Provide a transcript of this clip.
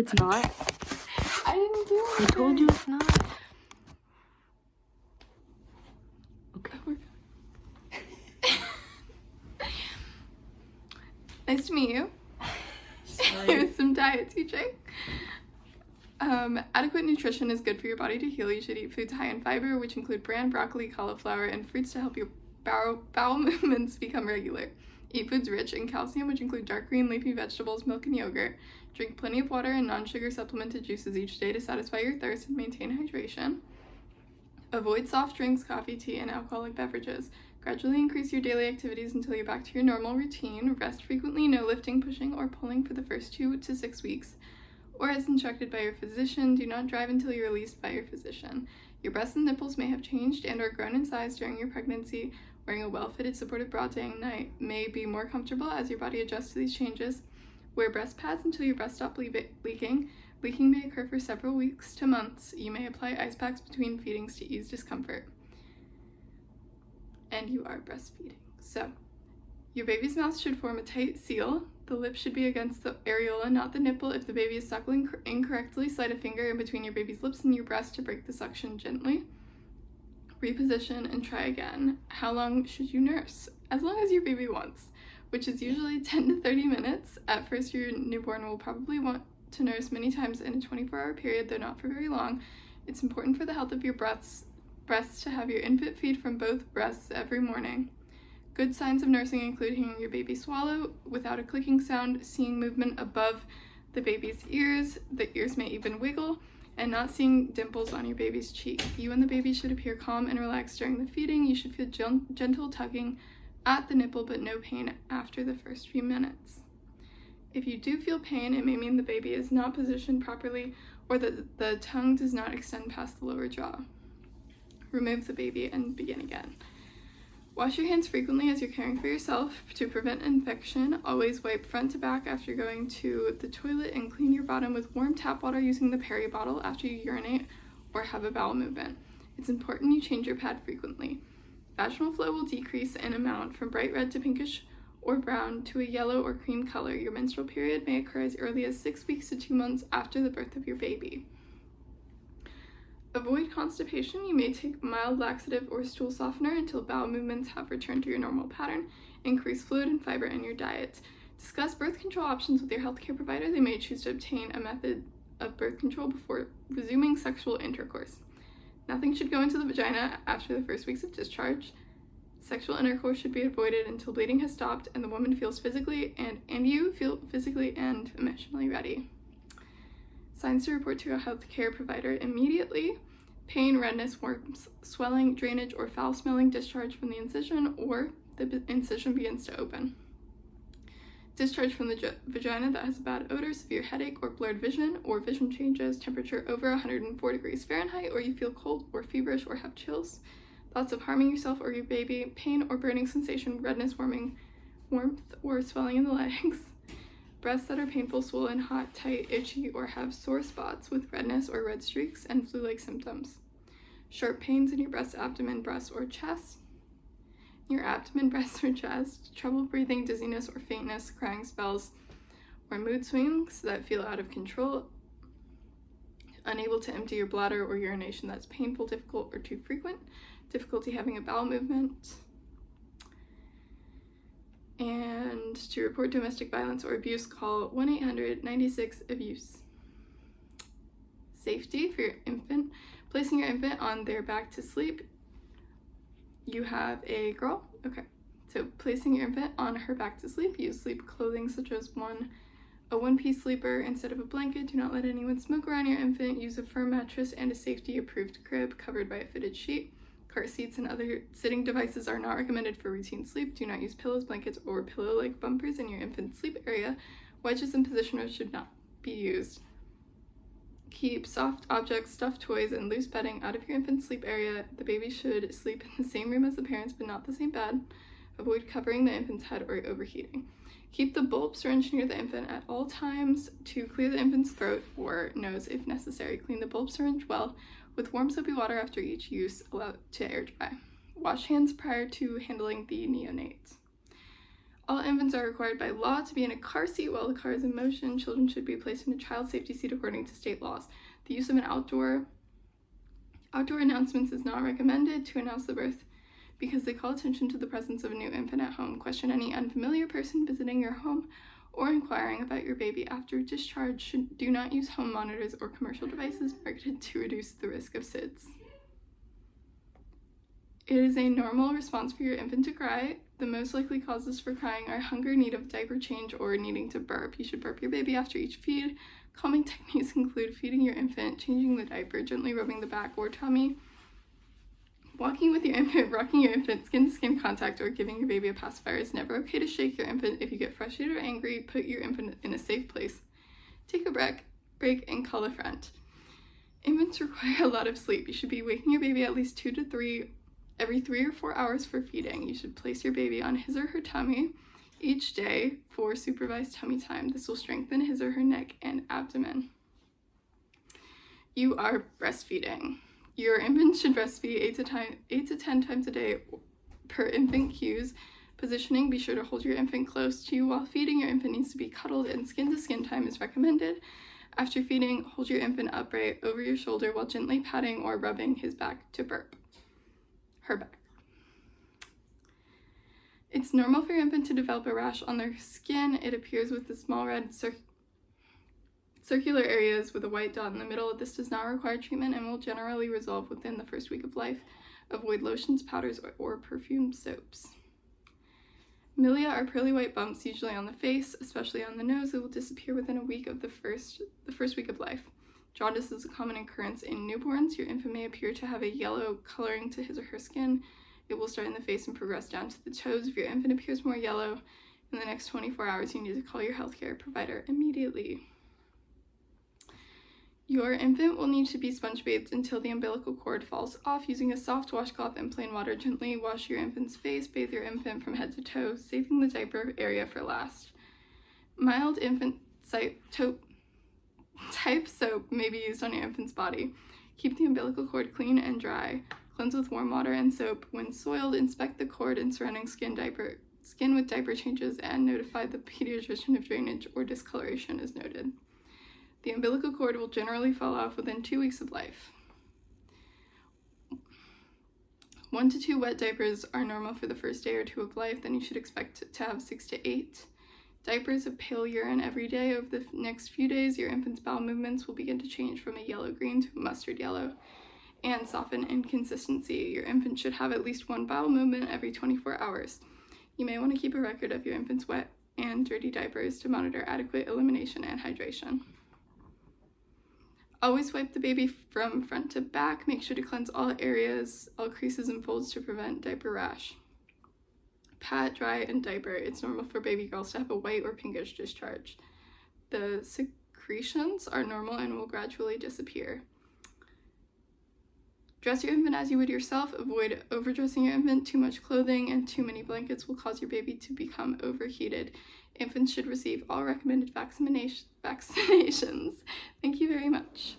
it's not. I didn't do it. I told you it's not. Okay. Nice to meet you. Sorry. Here's some diet teaching. Adequate nutrition is good for your body to heal. You should eat foods high in fiber, which include bran, broccoli, cauliflower, and fruits to help your bowel movements become regular. Eat foods rich in calcium, which include dark green leafy vegetables, milk, and yogurt. Drink plenty of water and non-sugar supplemented juices each day to satisfy your thirst and maintain hydration. Avoid soft drinks, coffee, tea, and alcoholic beverages. Gradually increase your daily activities until you're back to your normal routine. Rest frequently, no lifting, pushing, or pulling for the first 2 to 6 weeks. Or as instructed by your physician, do not drive until you're released by your physician. Your breasts and nipples may have changed and or grown in size during your pregnancy. Wearing a well-fitted supportive bra day and night may be more comfortable as your body adjusts to these changes. Wear breast pads until your breasts stop leaking. Leaking may occur for several weeks to months. You may apply ice packs between feedings to ease discomfort. And you are breastfeeding. So, your baby's mouth should form a tight seal. The lip should be against the areola, not the nipple. If the baby is suckling incorrectly, slide a finger in between your baby's lips and your breast to break the suction gently. Reposition and try again. How long should you nurse? As long as your baby wants, which is usually 10 to 30 minutes. At first, your newborn will probably want to nurse many times in a 24-hour period, though not for very long. It's important for the health of your breasts to have your infant feed from both breasts every morning. Good signs of nursing include hearing your baby swallow without a clicking sound, seeing movement above the baby's ears, the ears may even wiggle, and not seeing dimples on your baby's cheek. You and the baby should appear calm and relaxed during the feeding. You should feel gentle tugging at the nipple, but no pain after the first few minutes. If you do feel pain, it may mean the baby is not positioned properly or that the tongue does not extend past the lower jaw. Remove the baby and begin again. Wash your hands frequently as you're caring for yourself to prevent infection. Always wipe front to back after going to the toilet and clean your bottom with warm tap water using the Perry bottle after you urinate or have a bowel movement. It's important you change your pad frequently. Vaginal flow will decrease in amount from bright red to pinkish or brown to a yellow or cream color. Your menstrual period may occur as early as 6 weeks to 2 months after the birth of your baby. Avoid constipation. You may take mild laxative or stool softener until bowel movements have returned to your normal pattern. Increase fluid and fiber in your diet. Discuss birth control options with your healthcare provider. They may choose to obtain a method of birth control before resuming sexual intercourse. Nothing should go into the vagina after the first weeks of discharge. Sexual intercourse should be avoided until bleeding has stopped and the woman feels physically and you feel physically and emotionally ready. Signs to report to a healthcare provider immediately: pain, redness, warmth, swelling, drainage, or foul-smelling discharge from the incision, or the incision begins to open. Discharge from the vagina that has a bad odor, severe headache, or blurred vision, or vision changes, temperature over 104 degrees Fahrenheit, or you feel cold or feverish or have chills. Thoughts of harming yourself or your baby, pain or burning sensation, redness, warmth, or swelling in the legs. Breasts that are painful, swollen, hot, tight, itchy, or have sore spots with redness or red streaks and flu-like symptoms. Sharp pains in your breast, abdomen, breast, or chest. Your abdomen, breast, or chest. Trouble breathing, dizziness or faintness, crying spells, or mood swings that feel out of control. Unable to empty your bladder or urination that's painful, difficult, or too frequent. Difficulty having a bowel movement. And to report domestic violence or abuse, call 1-800-96-ABUSE. Safety for your infant. Placing your infant on their back to sleep. You have a girl? Okay. So placing your infant on her back to sleep. Use sleep clothing such as a one-piece sleeper instead of a blanket. Do not let anyone smoke around your infant. Use a firm mattress and a safety-approved crib covered by a fitted sheet. Car seats and other sitting devices are not recommended for routine sleep. Do not use pillows, blankets, or pillow-like bumpers in your infant's sleep area. Wedges and positioners should not be used. Keep soft objects, stuffed toys, and loose bedding out of your infant's sleep area. The baby should sleep in the same room as the parents, but not the same bed. Avoid covering the infant's head or overheating. Keep the bulb syringe near the infant at all times to clear the infant's throat or nose if necessary. Clean the bulb syringe well with warm soapy water after each use. Allow it to air dry. Wash hands prior to handling the neonates. All infants are required by law to be in a car seat while the car is in motion. Children should be placed in a child safety seat according to state laws. The use of an outdoor announcements is not recommended to announce the birth because they call attention to the presence of a new infant at home. Question any unfamiliar person visiting your home or inquiring about your baby after discharge. Do not use home monitors or commercial devices marketed to reduce the risk of SIDS. It is a normal response for your infant to cry. The most likely causes for crying are hunger, need of diaper change, or needing to burp. You should burp your baby after each feed. Calming techniques include feeding your infant, changing the diaper, gently rubbing the back or tummy, walking with your infant, rocking your infant, skin-to-skin contact, or giving your baby a pacifier. It's never okay to shake your infant. If you get frustrated or angry, put your infant in a safe place. Take a break, and call a friend. Infants require a lot of sleep. You should be waking your baby at least 2 to 3 every 3 or 4 hours for feeding. You should place your baby on his or her tummy each day for supervised tummy time. This will strengthen his or her neck and abdomen. You are breastfeeding. Your infant should breastfeed 8 to 10 times a day per infant cues. Positioning, be sure to hold your infant close to you while feeding. Your infant needs to be cuddled and skin-to-skin time is recommended. After feeding, hold your infant upright over your shoulder while gently patting or rubbing his back to burp. Her back. It's normal for your infant to develop a rash on their skin. It appears with the small red circular areas with a white dot in the middle. This does not require treatment and will generally resolve within the first week of life. Avoid lotions, powders, or perfumed soaps. Milia are pearly white bumps, usually on the face, especially on the nose. It will disappear within a week of the first week of life. Jaundice is a common occurrence in newborns. Your infant may appear to have a yellow coloring to his or her skin. It will start in the face and progress down to the toes. If your infant appears more yellow in the next 24 hours, you need to call your healthcare provider immediately. Your infant will need to be sponge bathed until the umbilical cord falls off. Using a soft washcloth and plain water, gently wash your infant's face. Bathe your infant from head to toe, saving the diaper area for last. Mild infant type soap may be used on your infant's body. Keep the umbilical cord clean and dry. Cleanse with warm water and soap. When soiled, inspect the cord and surrounding skin with diaper changes and notify the pediatrician if drainage or discoloration is noted. The umbilical cord will generally fall off within 2 weeks of life. 1 to 2 wet diapers are normal for the first day or 2 of life, then you should expect to have 6 to 8 diapers of pale urine every day. Over the next few days, your infant's bowel movements will begin to change from a yellow-green to a mustard yellow and soften in consistency. Your infant should have at least 1 bowel movement every 24 hours. You may want to keep a record of your infant's wet and dirty diapers to monitor adequate elimination and hydration. Always wipe the baby from front to back. Make sure to cleanse all areas, all creases and folds to prevent diaper rash. Pat, dry, and diaper. It's normal for baby girls to have a white or pinkish discharge. The secretions are normal and will gradually disappear. Dress your infant as you would yourself. Avoid overdressing your infant. Too much clothing and too many blankets will cause your baby to become overheated. Infants should receive all recommended vaccinations. Thank you very much.